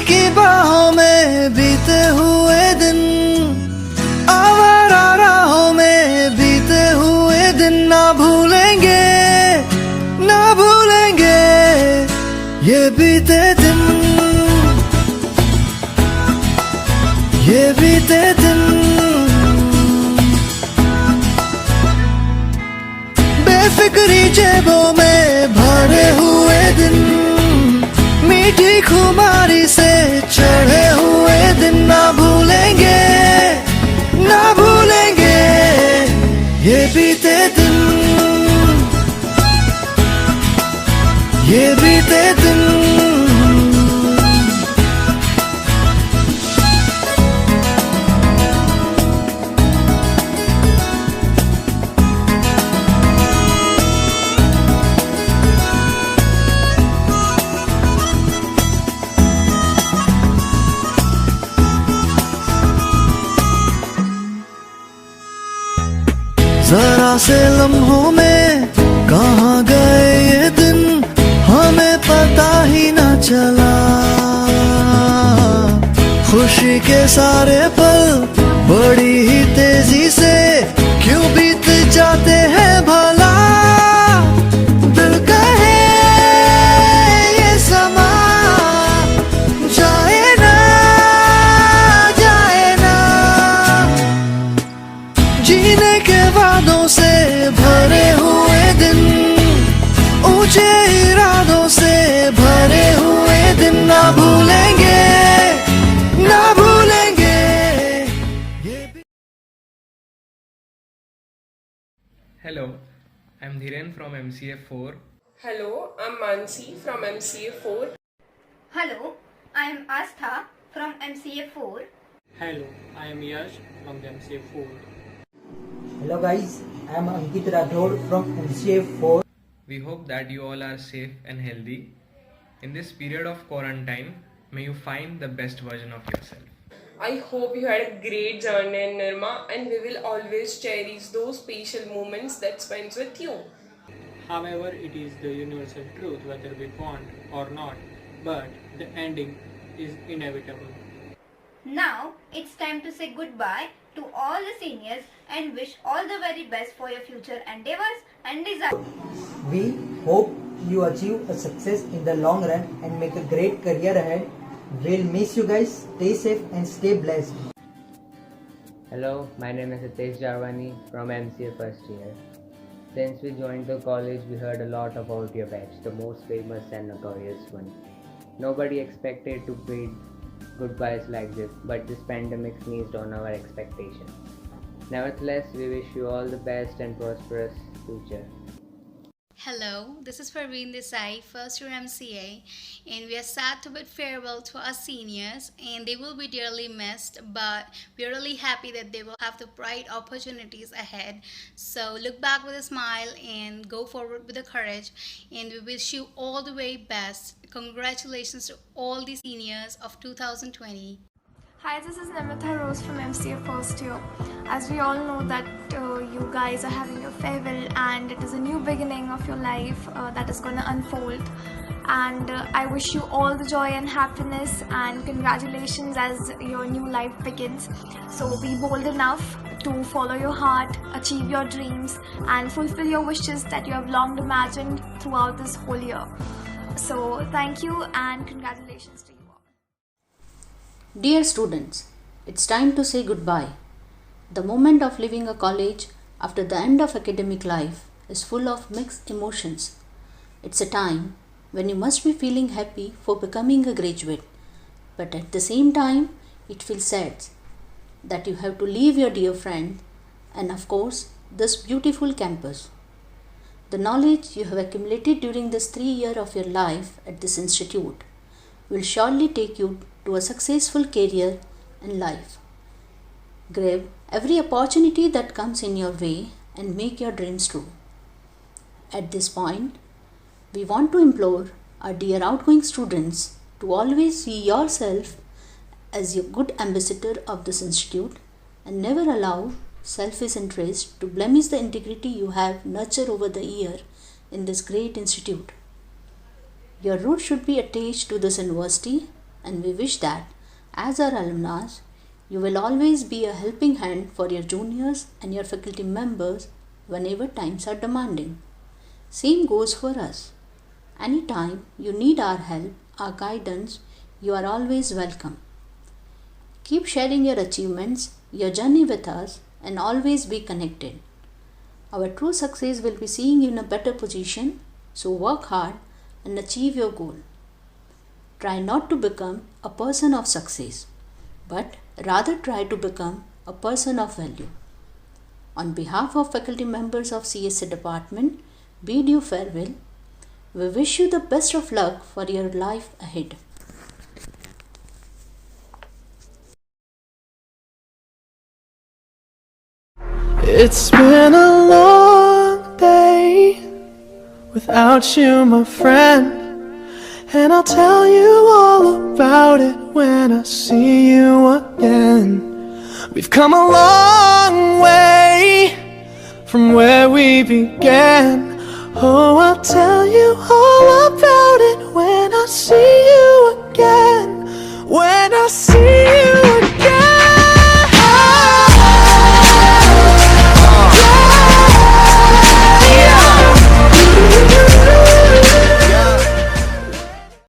की बाहों में बीते हुए दिन, आवारा राहों में बीते हुए दिन ना भूलेंगे, ना भूलेंगे ये बीते दिन, ये बीते दिन। बेफिक्री जेबों में भरे हुए दिन, मीठी खुमारी से चढ़े हुए दिन ना भूलेंगे, ना भूलेंगे ये बीते दिन, ये बीते दिन। जरा से लम्हों में कहाँ गए ये दिन, हमें पता ही न चला। खुशी के सारे पल बड़ी ही तेजी से क्यों बीत जाते हैं भला। दिल कहे ये समा जाए ना, जाए ना। जीने के वादों से भरे हुए दिन, ऊंचे इरादों से भरे हुए दिन ना भूलेंगे, ना भूलेंगे ये भी। Hello, I'm Dhiren from MCA 4. Hello, I'm Mansi from MCA 4. Hello, I am Astha from MCA 4. Hello, I am Yash from the MCA 4. Hello guys, I am Ankit Rathod from MCA 4. We hope that you all are safe and healthy. In this period of quarantine, may you find the best version of yourself. I hope you had a great journey in Nirma, and we will always cherish those special moments that spends with you. However, it is the universal truth whether we want or not, but the ending is inevitable. Now it's time to say goodbye to all the seniors and wish all the very best for your future endeavors and desires. We hope you achieve a success in the long run and make a great career ahead. We'll miss you guys. Stay safe and stay blessed. Hello, my name is Hitesh Jarwani from MCA first year. Since we joined the college, we heard a lot about your batch, the most famous and notorious one. Nobody expected to bid goodbyes like this, but this pandemic sneezed on our expectations. Nevertheless, we wish you all the best and prosperous future. Hello, this is Parveen Desai, first year MCA, and we are sad to bid farewell to our seniors, and they will be dearly missed, but we are really happy that they will have the bright opportunities ahead. So look back with a smile and go forward with the courage, and we wish you all the way best. Congratulations to all the seniors of 2020. Hi, this is Namitha Rose from MCA first year. As we all know that you guys are having your farewell and it is a new beginning of your life that is going to unfold. And I wish you all the joy and happiness and congratulations as your new life begins. So be bold enough to follow your heart, achieve your dreams and fulfill your wishes that you have long imagined throughout this whole year. So thank you and congratulations to you. Dear students, it's time to say goodbye. The moment of leaving a college after the end of academic life is full of mixed emotions. It's a time when you must be feeling happy for becoming a graduate, but at the same time, it feels sad that you have to leave your dear friend and of course, this beautiful campus. The knowledge you have accumulated during this 3 years of your life at this institute will surely take you to a successful career and life. Grab every opportunity that comes in your way and make your dreams true. At this point, we want to implore our dear outgoing students to always see yourself as a good ambassador of this institute and never allow selfish interest to blemish the integrity you have nurtured over the year in this great institute. Your roots should be attached to this university and we wish that, as our alumnus, you will always be a helping hand for your juniors and your faculty members whenever times are demanding. Same goes for us. Anytime you need our help, our guidance, you are always welcome. Keep sharing your achievements, your journey with us, and always be connected. Our true success will be seeing you in a better position, so work hard and achieve your goal. Try not to become a person of success, but rather try to become a person of value. On behalf of faculty members of CSA department, bid you farewell. We wish you the best of luck for your life ahead. It's been a long day without you, my friend, and I'll tell you all about it when I see you again. We've come a long way from where we began. Oh, I'll tell you all about it when I see you again. When I see you again.